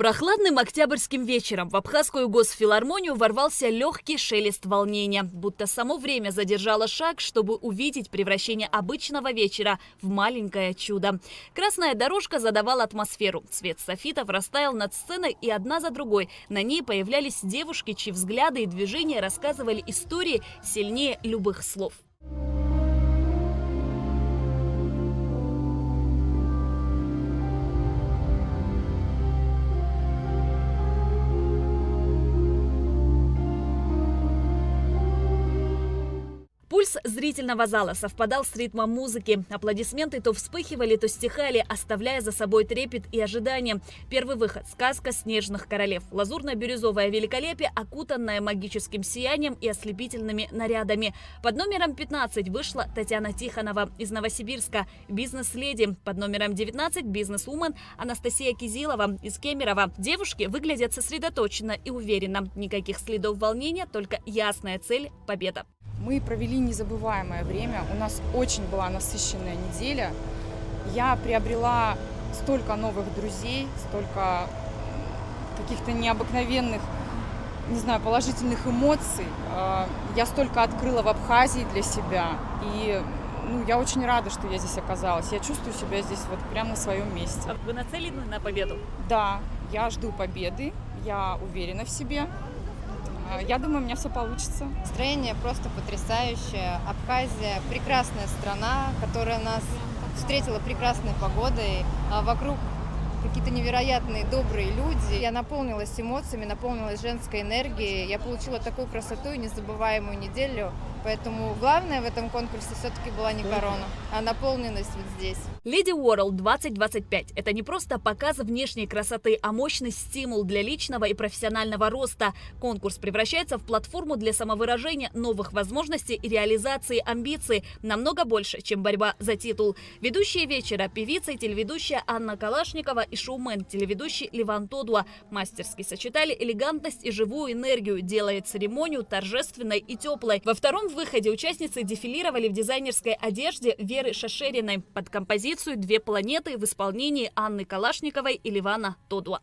Прохладным октябрьским вечером в Абхазскую госфилармонию ворвался легкий шелест волнения, будто само время задержало шаг, чтобы увидеть превращение обычного вечера в маленькое чудо. Красная дорожка задавала атмосферу, цвет софитов растаял над сценой, и одна за другой на ней появлялись девушки, чьи взгляды и движения рассказывали истории сильнее любых слов. Пульс зрительного зала совпадал с ритмом музыки. Аплодисменты то вспыхивали, то стихали, оставляя за собой трепет и ожидание. Первый выход – сказка снежных королев. Лазурно-бирюзовое великолепие, окутанное магическим сиянием и ослепительными нарядами. Под номером 15 вышла Татьяна Тихонова из Новосибирска, бизнес-леди. Под номером 19 – бизнес-вумен Анастасия Кизилова из Кемерово. Девушки выглядят сосредоточенно и уверенно. Никаких следов волнения, только ясная цель – победа. Мы провели незабываемое время, у нас очень была насыщенная неделя. Я приобрела столько новых друзей, столько каких-то необыкновенных, не знаю, положительных эмоций. Я столько открыла в Абхазии для себя. И я очень рада, что я здесь оказалась. Я чувствую себя здесь вот прямо на своем месте. А вы нацелены на победу? Да, я жду победы, я уверена в себе. Я думаю, у меня все получится. Настроение просто потрясающее. Абхазия – прекрасная страна, которая нас встретила прекрасной погодой. Вокруг какие-то невероятные, добрые люди. Я наполнилась эмоциями, наполнилась женской энергией. Я получила такую красоту и незабываемую неделю. Поэтому главное в этом конкурсе все-таки была не корона, а наполненность вот здесь. Lady World 2025 – это не просто показ внешней красоты, а мощный стимул для личного и профессионального роста. Конкурс превращается в платформу для самовыражения, новых возможностей и реализации амбиций. Намного больше, чем борьба за титул. Ведущие вечера – певица и телеведущая Анна Калашникова и шоумен, телеведущий Ливан Тодуа. Мастерски сочетали элегантность и живую энергию, делая церемонию торжественной и теплой. Во втором выходе участницы дефилировали в дизайнерской одежде Веры Шашериной под композицию «Две планеты» в исполнении Анны Калашниковой и Ливана Тодуа.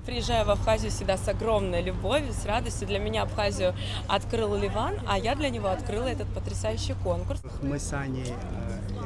Приезжаю в Абхазию всегда с огромной любовью, с радостью. Для меня Абхазию открыл Ливан, а я для него открыла этот потрясающий конкурс. Мы с Аней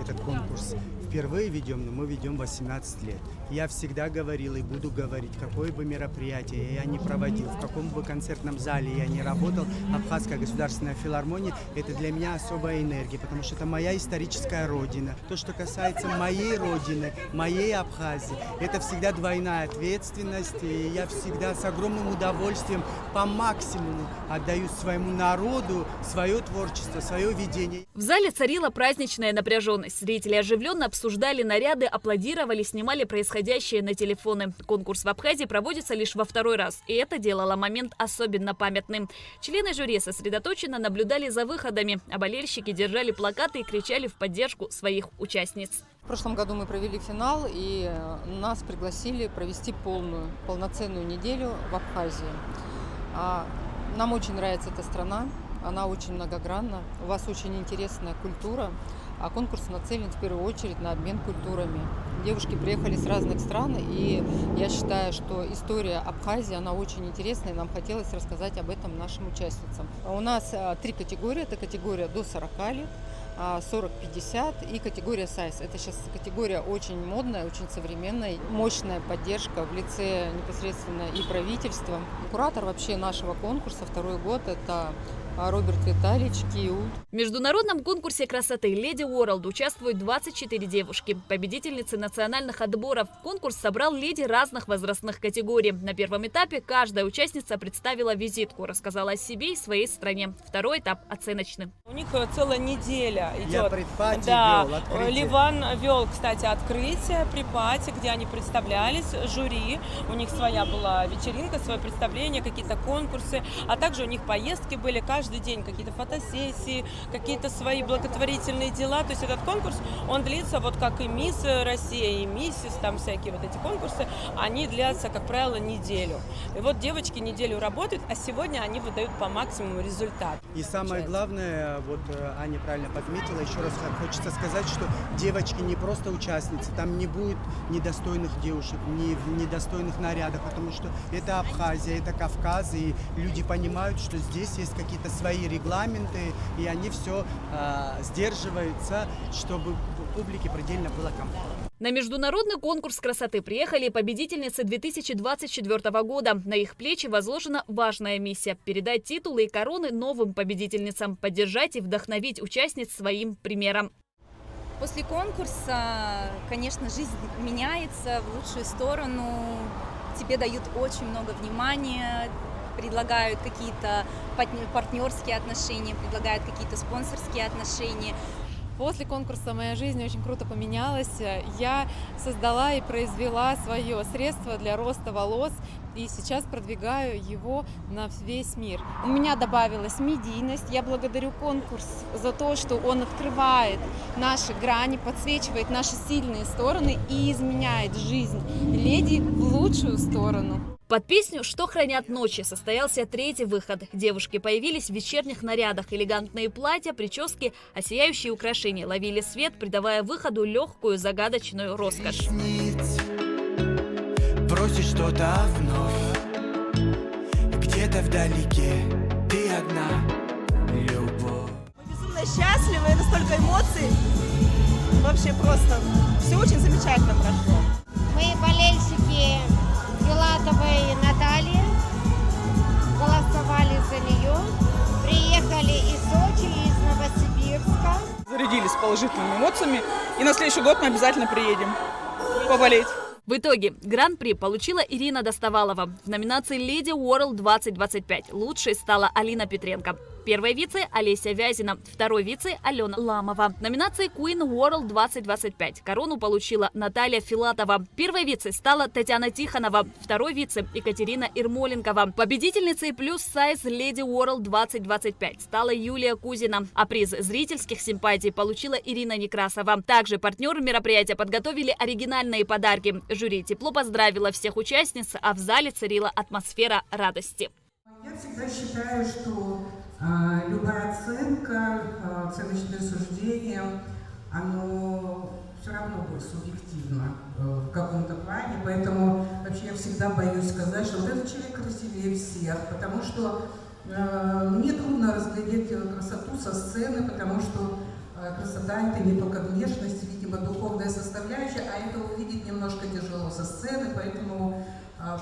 этот конкурс впервые ведем, но мы ведем 18 лет. Я всегда говорил и буду говорить, какое бы мероприятие я не проводил, в каком бы концертном зале я не работал, Абхазская государственная филармония – это для меня особая энергия, потому что это моя историческая родина. То, что касается моей родины, моей Абхазии, это всегда двойная ответственность, и я всегда с огромным удовольствием по максимуму отдаю своему народу свое творчество, свое видение. В зале царила праздничная напряженность. Зрители оживленно обсуждали наряды, аплодировали, снимали происходящее на телефоны. Конкурс в Абхазии проводится лишь во второй раз, и это делало момент особенно памятным. Члены жюри сосредоточенно наблюдали за выходами, а болельщики держали плакаты и кричали в поддержку своих участниц. В прошлом году мы провели финал, и нас пригласили провести полноценную неделю в Абхазии. Нам очень нравится эта страна, она очень многогранна, у вас очень интересная культура, а конкурс нацелен в первую очередь на обмен культурами. Девушки приехали с разных стран, и я считаю, что история Абхазии, она очень интересная, и нам хотелось рассказать об этом нашим участницам. У нас 3 категории, это категория до 40 лет, 40-50 и категория сайз. Это сейчас категория очень модная, очень современная, мощная поддержка в лице непосредственно и правительства. Куратор вообще нашего конкурса второй год – это Роберт Витальевич Киул. В международном конкурсе красоты Lady World участвуют 24 девушки, победительницы национальных отборов. Конкурс собрал леди разных возрастных категорий. На первом этапе каждая участница представила визитку, рассказала о себе и своей стране. Второй этап оценочный. У них целая неделя идет. Я при пати вел открытие. Ливан вел, кстати, открытие при пати, где они представлялись, жюри. У них своя была вечеринка, свое представление, какие-то конкурсы, а также у них поездки были. Каждый каждый день какие-то фотосессии, какие-то свои благотворительные дела. То есть этот конкурс, он длится вот как и Мисс Россия, и Миссис, там всякие вот эти конкурсы, они длятся, как правило, неделю. И вот девочки неделю работают, а сегодня они выдают по максимуму результат. И самое главное, вот Аня правильно подметила, еще раз хочется сказать, что девочки не просто участницы, там не будет недостойных девушек, недостойных нарядов, потому что это Абхазия, это Кавказ, и люди понимают, что здесь есть какие-то свои регламенты, и они все сдерживаются, чтобы публике предельно было комфортно. На международный конкурс красоты приехали победительницы 2024 года. На их плечи возложена важная миссия – передать титулы и короны новым победительницам, поддержать и вдохновить участниц своим примером. После конкурса, конечно, жизнь меняется в лучшую сторону. Тебе дают очень много внимания, предлагают какие-то партнерские отношения, предлагают какие-то спонсорские отношения. После конкурса моя жизнь очень круто поменялась. Я создала и произвела свое средство для роста волос, и сейчас продвигаю его на весь мир. У меня добавилась медийность. Я благодарю конкурс за то, что он открывает наши грани, подсвечивает наши сильные стороны и изменяет жизнь леди в лучшую сторону. Под песню «Что хранят ночи» состоялся третий выход. Девушки появились в вечерних нарядах. Элегантные платья, прически, а сияющие украшения ловили свет, придавая выходу легкую загадочную роскошь. Просит что-то вновь, где-то вдалеке ты одна, любовь. Мы безумно счастливы, это столько эмоций. Вообще просто все очень замечательно прошло. Мы болельщики Филатовой Натальи, голосовали за нее, приехали из Сочи, из Новосибирска. Зарядились положительными эмоциями, и на следующий год мы обязательно приедем поболеть. В итоге гран-при получила Ирина Достовалова. В номинации «Леди World 2025» лучшей стала Алина Петренко. Первой вице – Олеся Вязина. Второй вице – Алена Ламова. В номинации Queen World 2025 корону получила Наталья Филатова. Первой вице стала Татьяна Тихонова. Второй вице – Екатерина Ермоленкова. Победительницей плюс сайз Lady World 2025 стала Юлия Кузина. А приз зрительских симпатий получила Ирина Некрасова. Также партнеры мероприятия подготовили оригинальные подарки. Жюри тепло поздравило всех участниц, а в зале царила атмосфера радости. Я всегда считаю, что любая оценка, оценочное суждение, оно все равно будет субъективно в каком-то плане, поэтому вообще я всегда боюсь сказать, что вот этот человек красивее всех, потому что мне трудно разглядеть красоту со сцены, потому что красота – это не только внешность, видимо, духовная составляющая, а это увидеть немножко тяжело со сцены, поэтому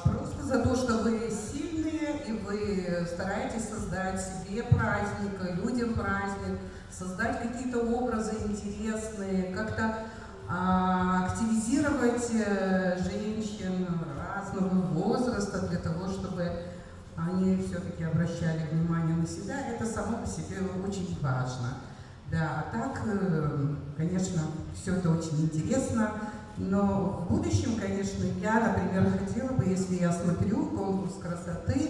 просто за то, что вы сильные, и вы стараетесь создать себе праздник, людям праздник, создать какие-то образы интересные, как-то активизировать женщин разного возраста для того, чтобы они все-таки обращали внимание на себя, это само по себе очень важно. Да, а так, конечно, все это очень интересно, но в будущем, конечно, я, например, хотела бы, если я смотрю конкурс красоты,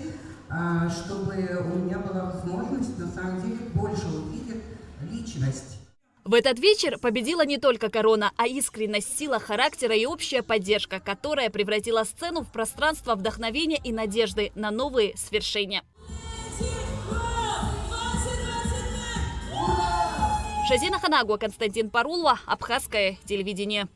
чтобы у меня была возможность, на самом деле, больше увидеть личность. В этот вечер победила не только корона, а искренность, сила характера и общая поддержка, которая превратила сцену в пространство вдохновения и надежды на новые свершения. Шазина Ханагуа, Константин Парулова, Абхазское телевидение.